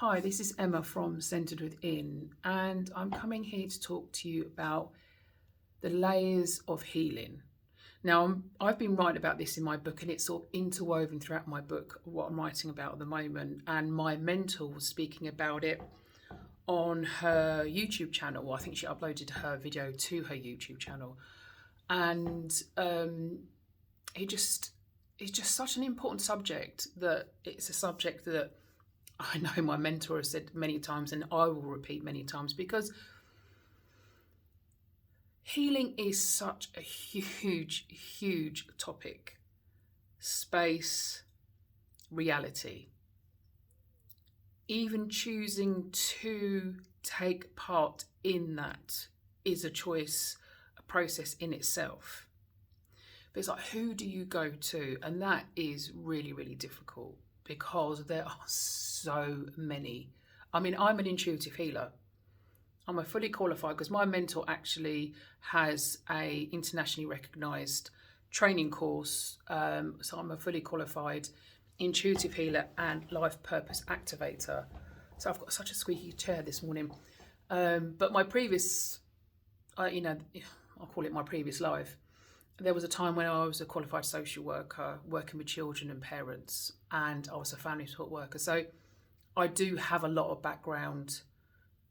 Hi, this is Emma from Centered Within, and I'm coming here to talk to you about the layers of healing. Now, I've been writing about this in my book, and it's sort of interwoven throughout my book, what I'm writing about at the moment. And my mentor was speaking about it on her YouTube channel. I think she uploaded her video to her YouTube channel. And it's just such an important subject that it's a subject that I know my mentor has said many times, and I will repeat many times, because healing is such a huge, huge topic. Space, reality. Even choosing to take part in that is a choice, a process in itself. But it's like, who do you go to? And that is really, really difficult, because there are so many. I mean, I'm an intuitive healer. I'm a fully qualified, because my mentor actually has a internationally recognised training course. So I'm a fully qualified intuitive healer and life purpose activator. So I've got such a squeaky chair this morning. But my previous, I'll call it my previous life. There was a time when I was a qualified social worker working with children and parents, and I was a family support worker. So I do have a lot of background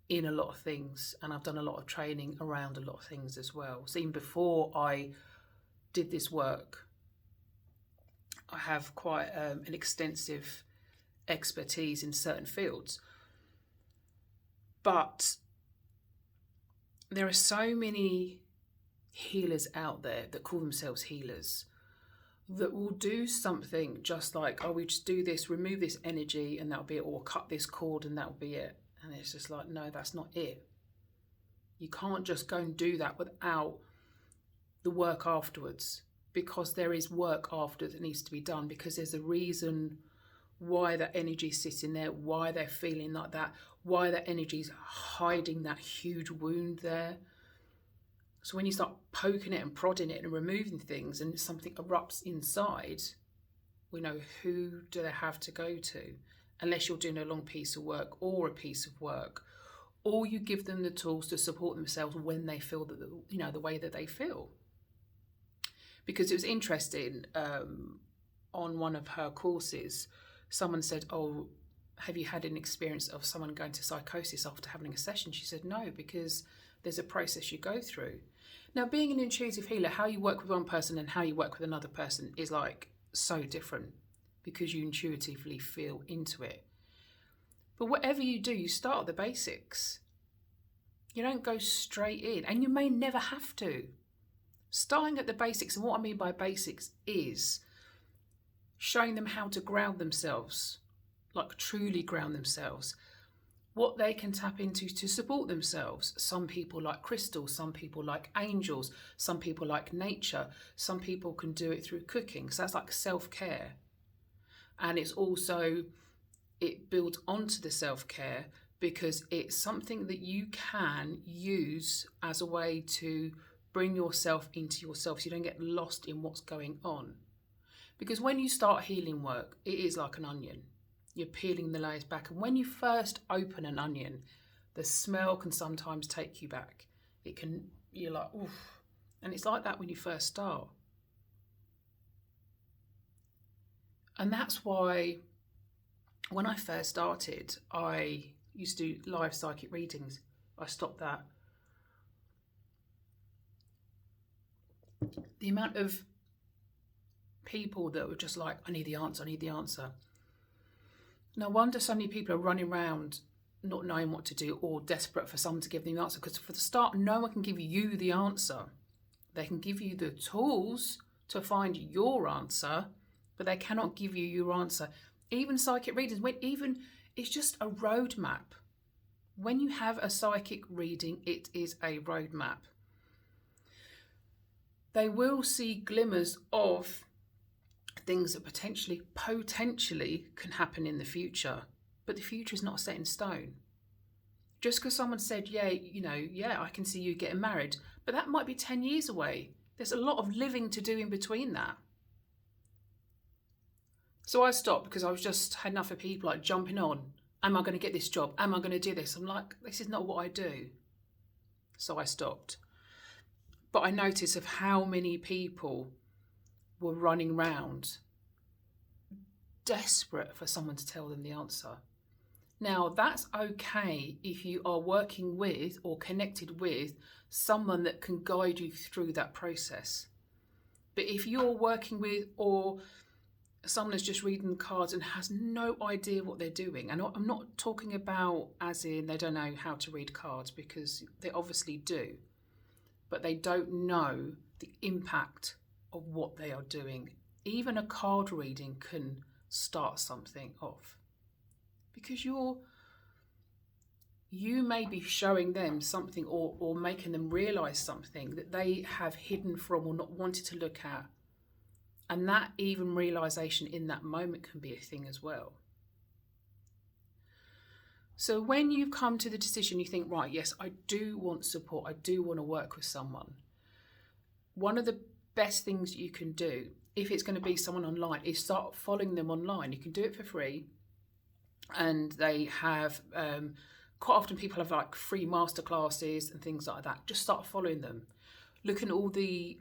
in a lot of things, and I've done a lot of training around a lot of things as well. So even before I did this work, I have quite an extensive expertise in certain fields. But there are so many healers out there that call themselves healers that will do something just like, oh, we just do this, remove this energy and that'll be it, or cut this cord and that'll be it. And it's just like, no, that's not it. You can't just go and do that without the work afterwards, because there is work after that needs to be done, because there's a reason why that energy is sitting there, why they're feeling like that, why that energy is hiding that huge wound there. So when you start poking it and prodding it and removing things and something erupts inside, we know, who do they have to go to? Unless you're doing a long piece of work or a piece of work, or you give them the tools to support themselves when they feel that, the way that they feel. Because it was interesting, on one of her courses, someone said, oh, have you had an experience of someone going to psychosis after having a session? She said, no, because there's a process you go through. Now, being an intuitive healer, how you work with one person and how you work with another person is like so different, because you intuitively feel into it. But whatever you do, you start at the basics. You don't go straight in, and you may never have to. Starting at the basics, and what I mean by basics is showing them how to ground themselves, like truly ground themselves, what they can tap into to support themselves. Some people like crystals, some people like angels, some people like nature, some people can do it through cooking. So that's like self-care. And it's also, it builds onto the self-care, because it's something that you can use as a way to bring yourself into yourself, so you don't get lost in what's going on. Because when you start healing work, it is like an onion. You're peeling the layers back. And when you first open an onion, the smell can sometimes take you back. You're like, oof. And it's like that when you first start. And that's why when I first started, I used to do live psychic readings. I stopped that. The amount of people that were just like, I need the answer, I need the answer. No wonder so many people are running around not knowing what to do, or desperate for someone to give them the answer. Because for the start, no one can give you the answer. They can give you the tools to find your answer, but they cannot give you your answer. Even psychic readings, it's just a roadmap. When you have a psychic reading, it is a roadmap. They will see glimmers of things that potentially can happen in the future, but the future is not set in stone. Just because someone said, I can see you getting married, but that might be 10 years away. There's a lot of living to do in between that. So I stopped, because I was just had enough of people like jumping on Am I going to get this job? Am I going to do this? I'm like, this is not what I do. So I stopped. But I noticed of how many people were running around desperate for someone to tell them the answer. Now, that's okay if you are working with or connected with someone that can guide you through that process. But if you're working with, or someone is just reading the cards and has no idea what they're doing, and I'm not talking about as in they don't know how to read cards, because they obviously do, but they don't know the impact of what they are doing. Even a card reading can start something off, because you may be showing them something, or making them realise something that they have hidden from or not wanted to look at. And that even realisation in that moment can be a thing as well. So when you come to the decision, you think, right, yes, I do want support. I do want to work with someone. One of the best things you can do, if it's going to be someone online, is start following them online. You can do it for free. And they have, quite often people have like free masterclasses and things like that. Just start following them. Looking at all the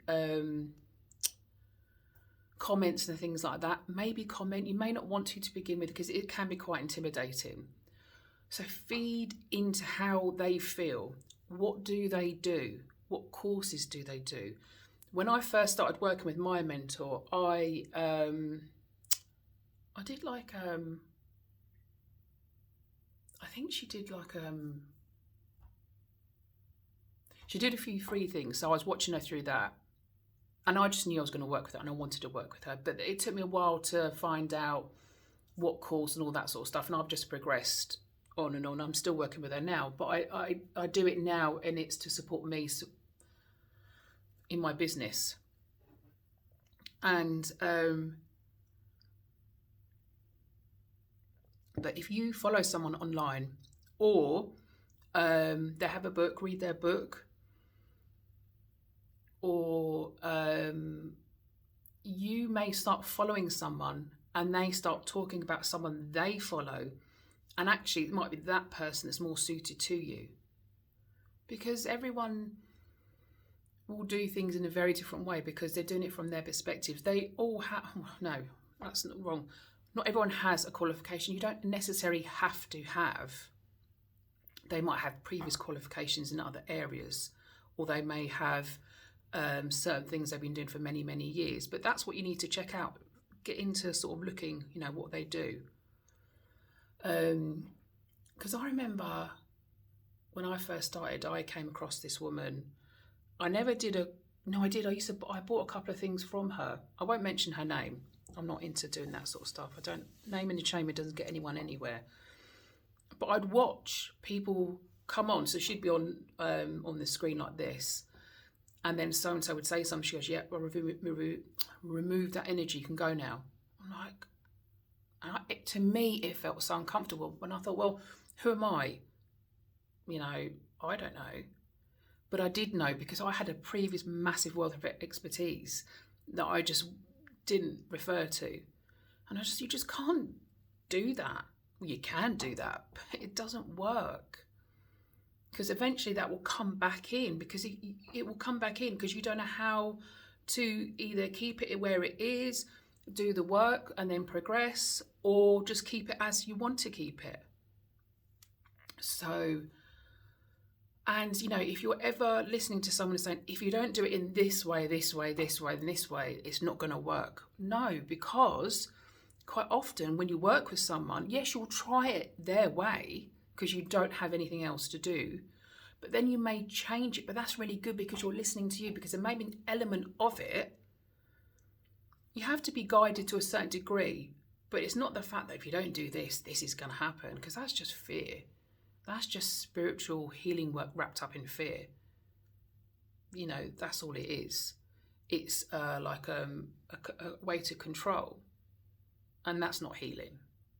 comments and things like that. Maybe comment. You may not want to begin with, because it can be quite intimidating. So feed into how they feel. What do they do? What courses do they do? When I first started working with my mentor, I did like I think she did like she did a few free things, so I was watching her through that, and I just knew I was going to work with her, and I wanted to work with her. But it took me a while to find out what course and all that sort of stuff, and I've just progressed on and on. I'm still working with her now, but I do it now, and it's to support me in my business. And but if you follow someone online, or they have a book, read their book, or you may start following someone and they start talking about someone they follow, and actually it might be that person that's more suited to you, because everyone will do things in a very different way because they're doing it from their perspectives. They all have, no, that's not wrong. Not everyone has a qualification. You don't necessarily have to have. They might have previous qualifications in other areas, or they may have certain things they've been doing for many, many years. But that's what you need to check out. Get into sort of looking, what they do. Because I remember when I first started, I came across this woman. I never did I bought a couple of things from her. I won't mention her name. I'm not into doing that sort of stuff. I don't, name and shame, it doesn't get anyone anywhere. But I'd watch people come on. So she'd be on the screen like this. And then so-and-so would say something. She goes, yeah, well, remove that energy. You can go now. I'm like, to me, it felt so uncomfortable. And I thought, well, who am I? I don't know. But I did know, because I had a previous massive wealth of expertise that I just didn't refer to. And you just can't do that. Well, you can do that, but it doesn't work. Because eventually that will come back in, because it will come back in because you don't know how to either keep it where it is, do the work and then progress, or just keep it as you want to keep it. So, and if you're ever listening to someone saying, if you don't do it in this way, then this way, it's not going to work. No, because quite often when you work with someone, yes, you'll try it their way because you don't have anything else to do, but then you may change it. But that's really good because you're listening to you, because there may be an element of it. You have to be guided to a certain degree, but it's not the fact that if you don't do this, this is going to happen, because that's just fear. That's just spiritual healing work wrapped up in fear. That's all it is. It's like a way to control. And that's not healing.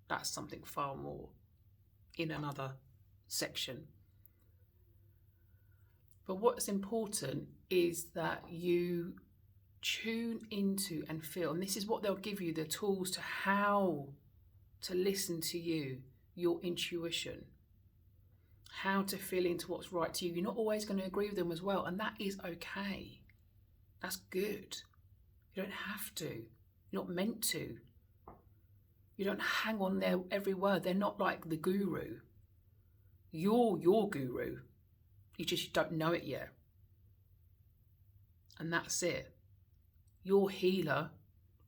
That's something far more in another section. But what's important is that you tune into and feel, and this is what they'll give you, the tools to how to listen to you, your intuition, how to feel into what's right to you. You're not always going to agree with them as well, and that is okay. That's good. You don't have to. You're not meant to. You don't hang on their every word. They're not like the guru. You're your guru. You just don't know it yet. And that's it. Your healer,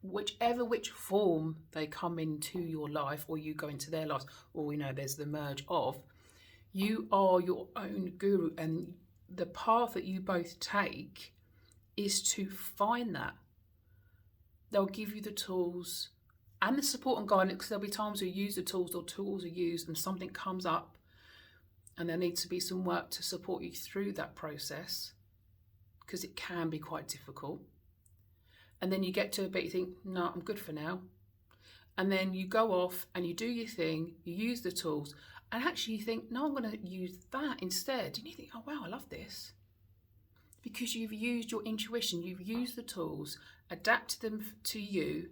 which form they come into your life, or you go into their lives, or there's the merge of, you are your own guru, and the path that you both take is to find that. They'll give you the tools and the support and guidance, because there'll be times where you use the tools or tools are used and something comes up and there needs to be some work to support you through that process, because it can be quite difficult. And then you get to a bit, you think, no, I'm good for now. And then you go off and you do your thing, you use the tools, and actually you think, no, I'm going to use that instead. And you think, oh, wow, I love this. Because you've used your intuition, you've used the tools, adapted them to you,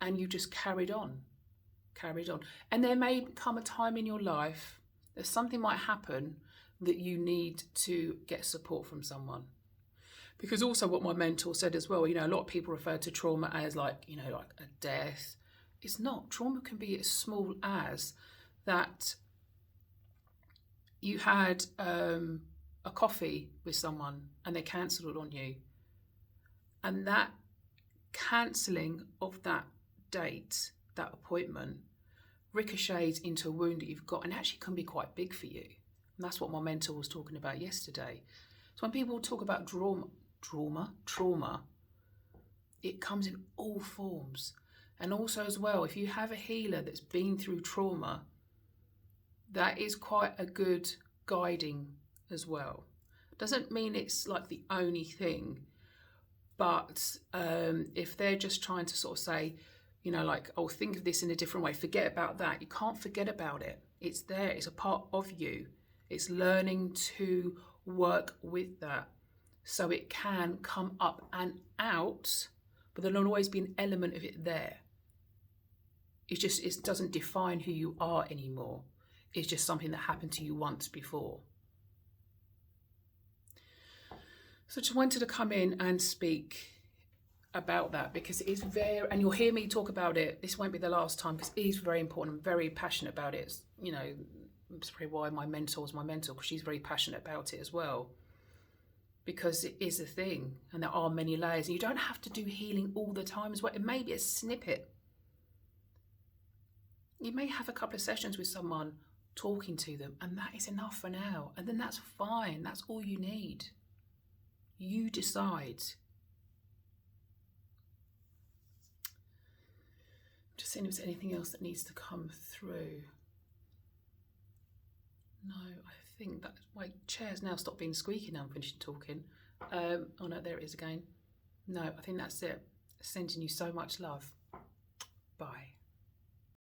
and you just carried on. And there may come a time in your life that something might happen that you need to get support from someone. Because also what my mentor said as well, a lot of people refer to trauma as like a death. It's not. Trauma can be as small as that you had a coffee with someone and they cancelled on you. And that cancelling of that date, that appointment, ricochets into a wound that you've got, and actually can be quite big for you. And that's what my mentor was talking about yesterday. So when people talk about trauma, it comes in all forms. And also as well, if you have a healer that's been through trauma, that is quite a good guiding as well. Doesn't mean it's like the only thing, but if they're just trying to sort of say, think of this in a different way, forget about that. You can't forget about it. It's there. It's a part of you. It's learning to work with that so it can come up and out, but there'll always be an element of it there. It doesn't define who you are anymore. It's just something that happened to you once before. So just wanted to come in and speak about that, because it is very, and you'll hear me talk about it, this won't be the last time, because it is very important. I'm very passionate about it. It's probably why my mentor is my mentor, because she's very passionate about it as well, because it is a thing and there are many layers, and you don't have to do healing all the time as well. It may be a snippet. You may have a couple of sessions with someone, talking to them, and that is enough for now, and then that's fine. That's all you need. You decide. Just seeing if there's anything else that needs to come through. No, I think that my chair's now stopped being squeaky now I'm finished talking. Oh no, there it is again. No, I think that's it. Sending you so much love. Bye.